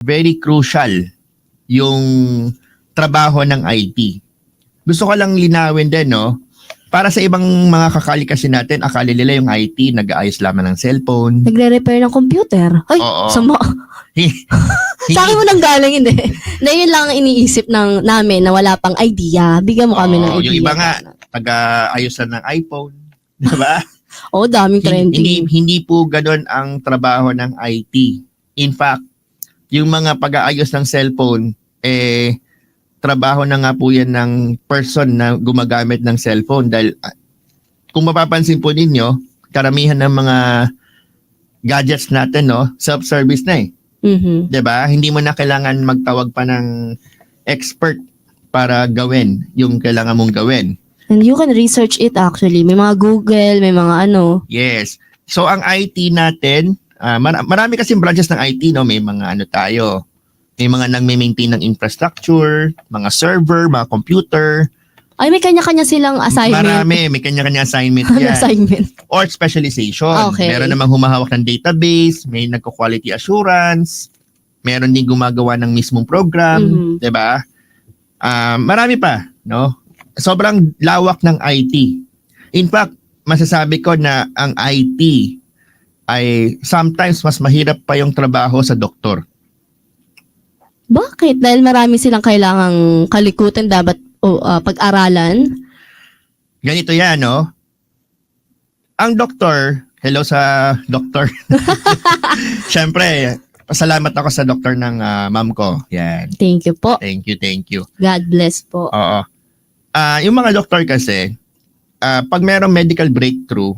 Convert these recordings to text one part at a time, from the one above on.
very crucial yung trabaho ng IT. Gusto ko lang linawin din, no? Para sa ibang mga kakali kasi natin, akala nila yung IT, nag-aayos lamang ng cellphone. Nagre-repair ng computer. Ay, Oo. sama. Sa akin mo nang galing, hindi. Na yun lang ang iniisip namin na wala pang idea. Bigyan mo kami ng idea. Yung iba nga, taga-ayos na ng iPhone. Diba? Oo, daming trending. Hindi po ganun ang trabaho ng IT. In fact, yung mga pag-aayos ng cellphone, trabaho na nga po yan ng person na gumagamit ng cellphone. Dahil kung mapapansin po ninyo, karamihan ng mga gadgets natin, no, self-service na eh. Mhm. 'Di ba? Hindi mo na kailangan magtawag pa ng expert para gawin yung kailangan mong gawin. And you can research it actually. May mga Google, may mga ano. Yes. So ang IT natin, marami kasing branches ng IT, no? May mga ano tayo. May mga nagme-maintain ng infrastructure, mga server, mga computer. Ay, may kanya-kanya silang assignment. Marami, may kanya-kanya assignment Ano yan. assignment? Or specialization. Okay. Meron namang humahawak ng database, may nagko-quality assurance, meron din gumagawa ng mismong program, Mhm. 'di ba? Marami pa, no? Sobrang lawak ng IT. In fact, masasabi ko na ang IT ay sometimes mas mahirap pa yung trabaho sa doktor. Bakit? Dahil marami silang kailangang kalikutan dapat pag-aralan. Ganito 'yan, no? Ang doktor, hello sa doktor. Siyempre, pasalamat ako sa doktor ng ma'am ko. Yan. Thank you po. Thank you. God bless po. Oo. Yung mga doktor kasi, pag merong medical breakthrough,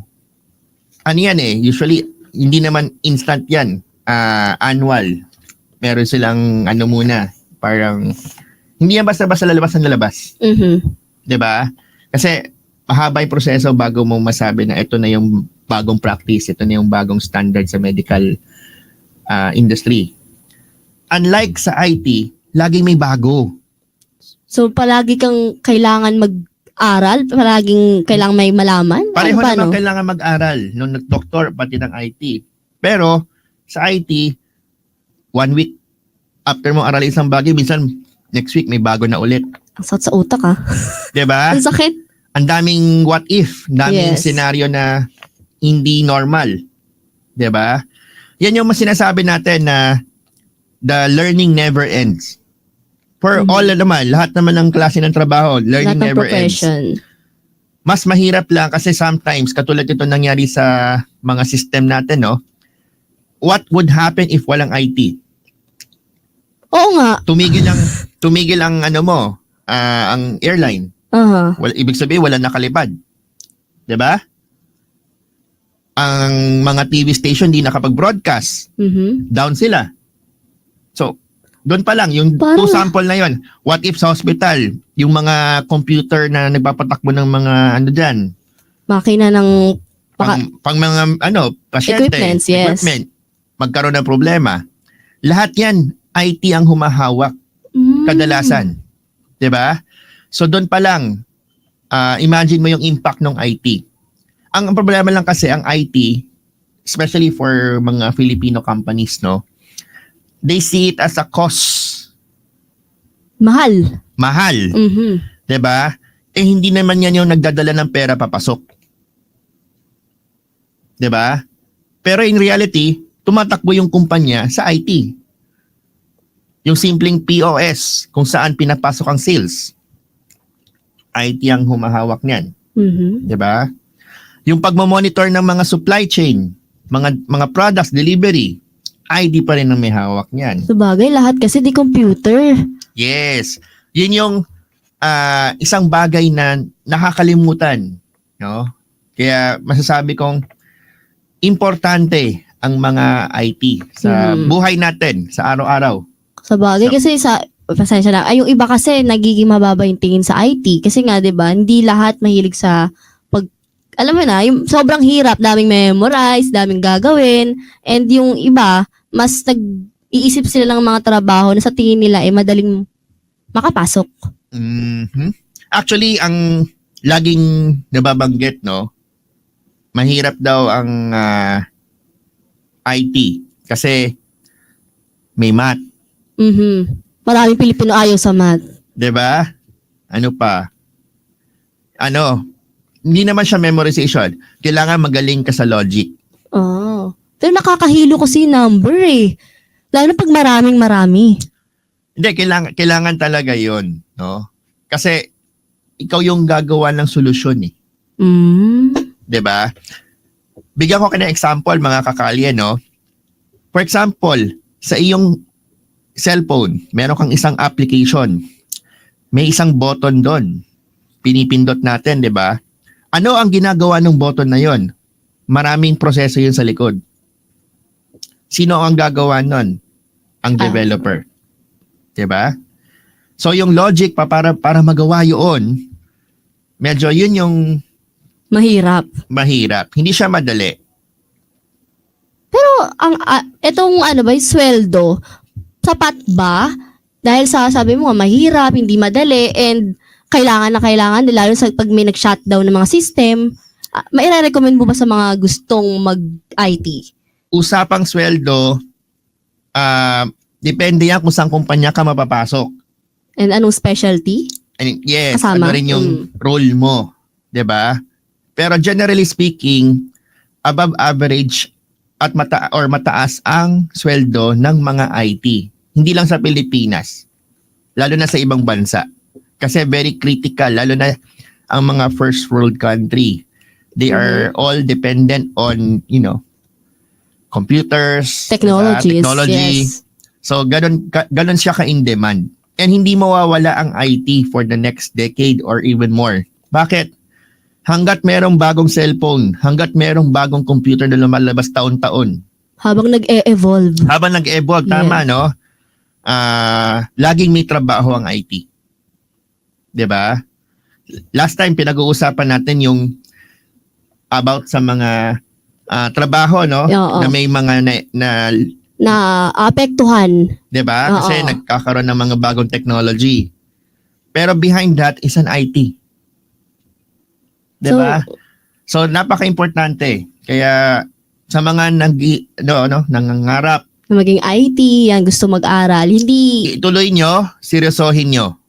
ano yan usually, hindi naman instant yan. Annual. Meron silang ano muna, parang, hindi yan basta-basta lalabas. Mhm. 'Di ba? Kasi, mahaba yung proseso bago mo masabi na ito na yung bagong practice, ito na yung bagong standard sa medical industry. Unlike sa IT, laging may bago. So, palagi kang kailangan mag-aral? Palaging kailangan may malaman? Pareho Ano ba, naman no? kailangan mag-aral nung nag-doktor pati ng IT. Pero sa IT, 1 week after mo aralin isang bagay, minsan next week may bago na ulit. Ang sakit sa utak, ah. 'Di ba? Ang sakit. Ang daming what if, daming Yes. senaryo na hindi normal. 'Di ba? Yan yung mas sinasabi natin na the learning never ends. For all naman, lahat naman ng klase ng trabaho, learning Lahat ng never ends. profession. Mas mahirap lang kasi sometimes, katulad ito nangyari sa mga system natin, no? What would happen if walang IT? Oo nga. Tumigil ang ano mo, ang airline. Aha. Ibig sabihin, wala nakalipad. 'Di ba? Ang mga TV station di nakapag-broadcast. Mhm. Down sila. So, doon pa lang, yung Parang- two sample na yon. What if sa hospital, yung mga computer na nagpapatakbo ng mga ano dyan, Makina ng pang mga pasyente, Equipments, yes. equipment, magkaroon ng problema. Lahat yan, IT ang humahawak kadalasan. 'Di ba? So doon pa lang, imagine mo yung impact ng IT. Ang problema lang kasi ang IT, especially for mga Filipino companies, no, they see it as a cost. Mahal. Mahal. Mhm. 'Di ba? Hindi naman yan yung nagdadala ng pera papasok. 'Di ba? Pero in reality, tumatakbo yung kumpanya sa IT. Yung simpleng POS, kung saan pinapasok ang sales. IT ang humahawak niyan. Mhm. 'Di ba? Yung pagmo-monitor ng mga supply chain, mga products, delivery, ID pa rin ang may hawak niyan. Sabagay, lahat kasi di computer. Yes. Yun yung isang bagay na nakakalimutan, no? Kaya masasabi kong importante ang mga IT sa buhay natin sa araw-araw. Sabagay kasi pasensya na. Ay, yung iba kasi nagiging mababa yung tingin sa IT. Kasi nga, di ba, hindi lahat mahilig sa alam mo na, yung sobrang hirap, daming memorize, daming gagawin. And yung iba, mas nag-iisip sila ng mga trabaho na sa tingin nila madaling makapasok. Mhm. Actually, ang laging nababanggit, no, mahirap daw ang IT kasi may math, Maraming Pilipino ayaw sa math. 'Di ba? Ano pa? Hindi naman siya memorization. Kailangan magaling ka sa logic. Oh. Pero nakakahilo kasi yung number eh. Lalo na pag marami. Hindi, kailangan talaga 'yon, no? Kasi ikaw yung gagawa ng solusyon eh. 'Di ba? Bigyan ko kayo ng example, mga kakalye, no? For example, sa iyong cellphone, meron kang isang application. May isang button doon. Pinipindot natin, 'di ba? Ano ang ginagawa ng button na 'yon? Maraming proseso 'yun sa likod. Sino ang gagawa nun? Ang developer. 'Di ba? So yung logic para magawa 'yun, medyo 'yun yung Mahirap. Hindi siya madali. Pero etong yung sweldo, sapat ba? Dahil sabi mo nga mahirap, hindi madali, and kailangan lalo sa pag may nag-shutdown ng mga system. Maire-recommend mo ba sa mga gustong mag-IT? Usapang sweldo, depende yan kung saan kumpanya ka mapapasok. And anong specialty? Yes, Kasama? ano rin yung role mo. 'Di ba? Pero generally speaking, above average at mataas ang sweldo ng mga IT. Hindi lang sa Pilipinas, lalo na sa ibang bansa. Kasi very critical, lalo na ang mga first world country. They are all dependent on, computers, Technology. Yes. So, ganun siya ka-in demand. And hindi mawawala ang IT for the next decade or even more. Bakit? Hanggat merong bagong cellphone, hanggat merong bagong computer na lumalabas taon-taon. Habang nag-e-evolve. Tama, no? Laging may trabaho ang IT. 'Di ba? Last time pinag-uusapan natin yung about sa mga trabaho, no? Oo. Na may mga Na apektuhan. 'di ba? Kasi Oo. nagkakaroon ng mga bagong technology. Pero behind that is an IT. 'Di ba? So napaka-importante. Kaya sa mga nangangarap, Na maging IT, yan, gusto mag-aral. Hindi. ituloy nyo, seryosohin nyo.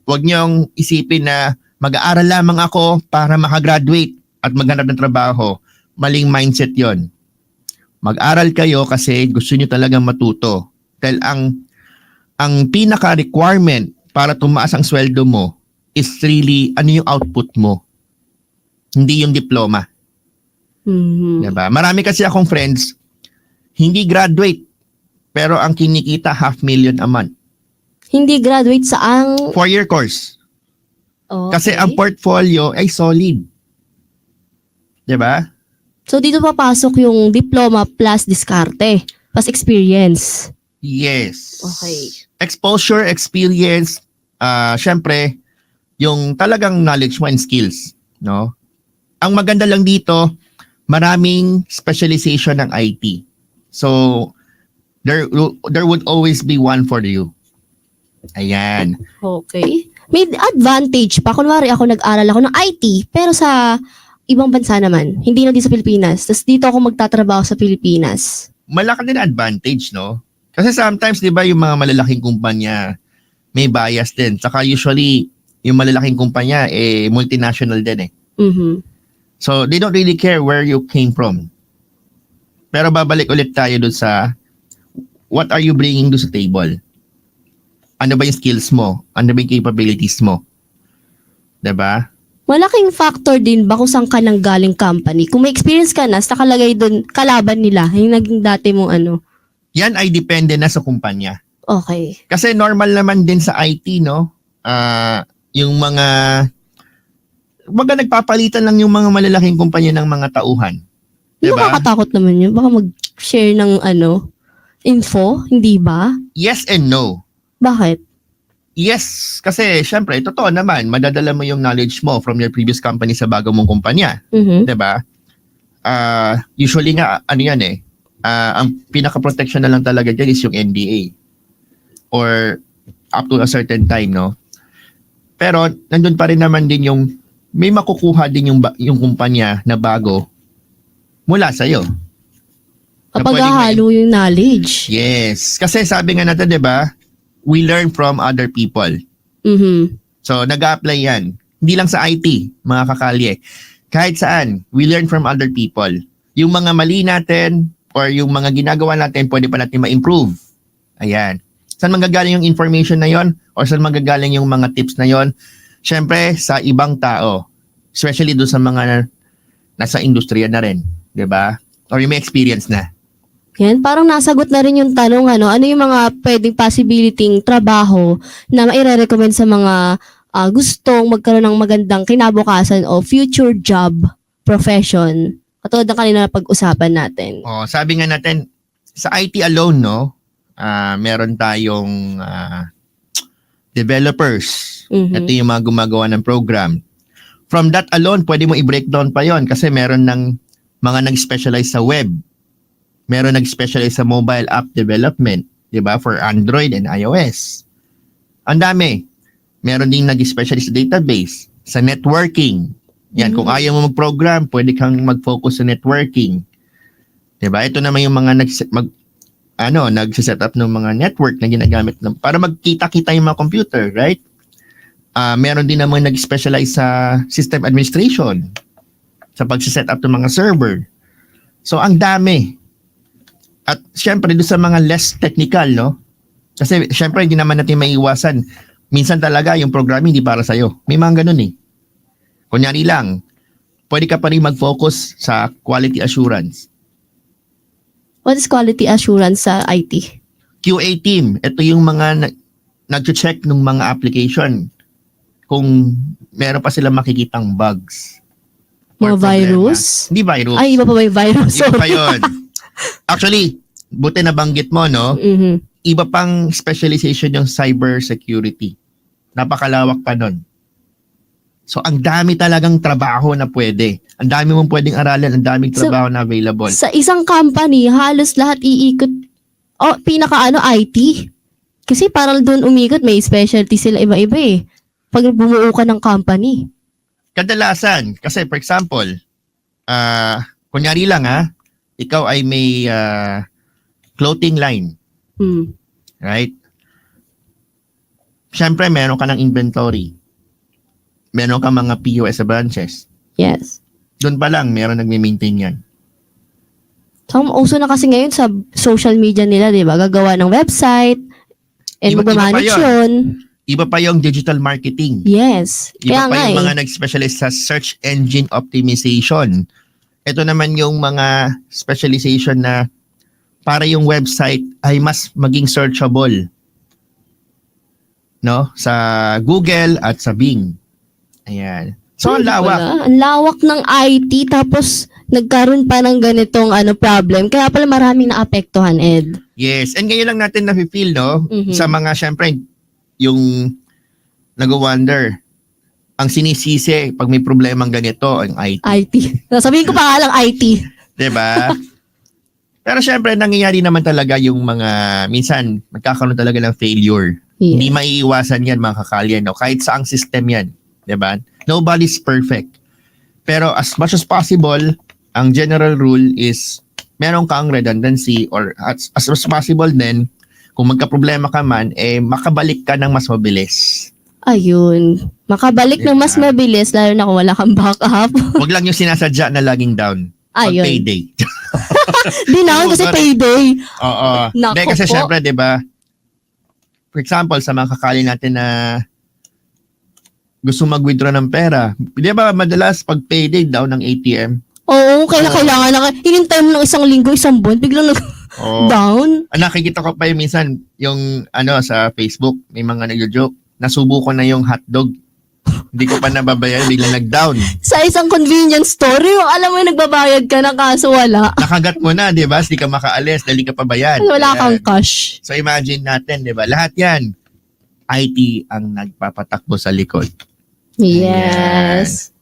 Huwag nyong isipin na mag-aaral lamang ako para makagraduate at maghanap ng trabaho. Maling mindset yon. Mag-aral kayo kasi gusto nyo talagang matuto. Dahil ang pinaka-requirement para tumaas ang sweldo mo is really ano yung output mo. Hindi yung diploma. Diba? Marami kasi akong friends, hindi graduate, pero ang kinikita 500,000 a month. Hindi graduate sa ang... 4-year course. Okay. Kasi ang portfolio ay solid. Diba? So dito papasok yung diploma plus diskarte, plus experience. Yes. Okay. Exposure, experience, syempre, yung talagang knowledge mo and skills. No? Ang maganda lang dito, maraming specialization ng IT. So, there would always be one for you. Ayan. Okay. May advantage pa. Kunwari ako nag-aral ako ng IT, pero sa ibang bansa naman, hindi na din sa Pilipinas. Tapos dito ako magtatrabaho sa Pilipinas. Malaki din advantage, no? Kasi sometimes, di ba, yung mga malalaking kumpanya, may bias din. Saka usually, yung malalaking kumpanya, multinational din eh. So, they don't really care where you came from. Pero babalik ulit tayo dun sa what are you bringing to sa table? Ano ba yung skills mo? Ano ba yung capabilities mo? Diba? Malaking factor din ba kung saan ka nang galing company? Kung may experience ka na, nakalagay dun, kalaban nila, yung naging dati mong ano. Yan ay depende na sa kumpanya. Okay. Kasi normal naman din sa IT, no? Yung mga nagpapalitan lang yung mga malalaking kumpanya ng mga tauhan. Hindi Diba? nakakatakot naman yun. Baka mag-share ng info, hindi ba? Yes and no. Bakit? Yes, kasi syempre, totoo naman, madadala mo yung knowledge mo from your previous company sa bago mong kumpanya. Diba? Usually nga, ano yan ang pinaka-protection na lang talaga dyan is yung NDA. Or up to a certain time, no? Pero, nandun pa rin naman din yung may makukuha din yung kumpanya na bago mula sa'yo. Kapag hahalo yung knowledge. Yes. Kasi sabi nga natin, di ba, we learn from other people. Mhm. So, nag-a-apply yan. Hindi lang sa IT, mga kakalye. Kahit saan, we learn from other people. Yung mga mali natin or yung mga ginagawa natin, pwede pa natin ma-improve. Ayan. Saan manggagaling yung information na yon? Or saan manggagaling yung mga tips na yon? Siyempre, sa ibang tao. Especially doon sa mga nasa industriya na rin. 'Di ba? Or yung may experience na. Yan, parang nasagot na rin yung tanong, ano yung mga pwedeng possibility trabaho na maire-recommend sa mga gustong magkaroon ng magandang kinabukasan o future job profession. Katulad ng kanina na pag-usapan natin. Sabi nga natin, sa IT alone, no, meron tayong developers. Mhm. Ito yung mga gumagawa ng program. From that alone, pwede mo i-breakdown pa yon kasi meron ng mga nag-specialize sa web. Meron nag-specialize sa mobile app development, di ba, for Android and iOS. Ang dami. Meron din nag-specialize sa database, sa networking. Yan, kung ayaw mo mag-program, pwede kang mag-focus sa networking. Di ba? Ito naman yung mga nagsiset up ng mga network na ginagamit para magkita-kita yung mga computer, right? Meron din naman nag-specialize sa system administration, sa pag-set up ng mga server. So, ang dami. At syempre, doon sa mga less technical, no? Kasi syempre, hindi naman natin maiiwasan. Minsan talaga, yung programming hindi para sa'yo. May mga ganun eh. Kunyari lang, pwede ka pa rin mag-focus sa quality assurance. What is quality assurance sa IT? QA team, ito yung mga nag-check ng mga application kung meron pa silang makikitang bugs. Mga or problema. virus? Hindi virus. Ay, iba pa ba yung virus? Iba pa yun. Actually, buti na banggit mo, no? Mhm. Iba pang specialization yung cyber security. Napakalawak pa nun. So, ang dami talagang trabaho na pwede. Ang dami mong pwedeng aralan, ang daming trabaho na available. Sa isang company, halos lahat iikot, IT. Kasi parang doon umikot, may specialty sila iba-iba eh. Pag bumuo ka ng company. Kadalasan, kasi for example, kunyari lang ikaw ay may clothing line, Hmm. right? Siyempre, meron ka ng inventory. Meron ka mga POS sa branches. Yes. Doon pa lang, meron nagme-maintain yan. So, uso na kasi ngayon sa social media nila, di ba? Gagawa ng website, and Iba pa mag-manage yun. yun. Iba pa yung digital marketing. Yes. Iba Kaya pa nga yung eh. mga nag-specialize sa search engine optimization. Ito naman yung mga specialization na para yung website ay mas maging searchable. No? Sa Google at sa Bing. Ayan. So, ang Ay, lawak. pala. Ang lawak ng IT, tapos nagkaroon pa ng ganitong problem. Kaya pala maraming naapektuhan, Ed. Yes. And ngayon lang natin na-feel, no? Mhm. Sa mga, syempre, yung nag-wonder, ang sinisisi pag may problemang ganito, ang IT. IT. Sabihin ko pa nga lang IT. Diba? Pero syempre, nangyayari naman talaga yung mga, minsan, magkakaroon talaga ng failure. Yeah. Hindi maiiwasan yan, mga kakalyan. No? Kahit saang system yan. Diba? Nobody's perfect. Pero as much as possible, ang general rule is, meron kang redundancy or as much as possible din, kung magka-problema ka man, makabalik ka ng mas mabilis. Ayun. Makabalik ng mas Yeah. mabilis, lalo na kung wala kang backup. Huwag lang yung sinasadya na laging down. Pag Ayun. payday. Di na kasi Sorry. payday. Oo. Nako Hindi, kasi po. syempre, di ba, for example, sa mga kakali natin na gusto mag-withdraw ng pera, di ba madalas pag payday down ng ATM? Oo, kailangan na. Hinintay mo ng isang linggo, isang buwan, biglang Oo. down. Nakikita ko pa yung minsan, yung sa Facebook, may mga nagjo-joke, nasubo ko na yung hotdog. Hindi ko pa nababayan, biglang nag-down. Sa isang convenience store, yung alam mo yung nagbabayad ka na kaso wala. Nakagat mo na, di ba? Hindi ka makaalis, dali ka pa bayad. Wala Ayan. kang cash. So imagine natin, di ba? Lahat yan, IT ang nagpapatakbo sa likod. Yes.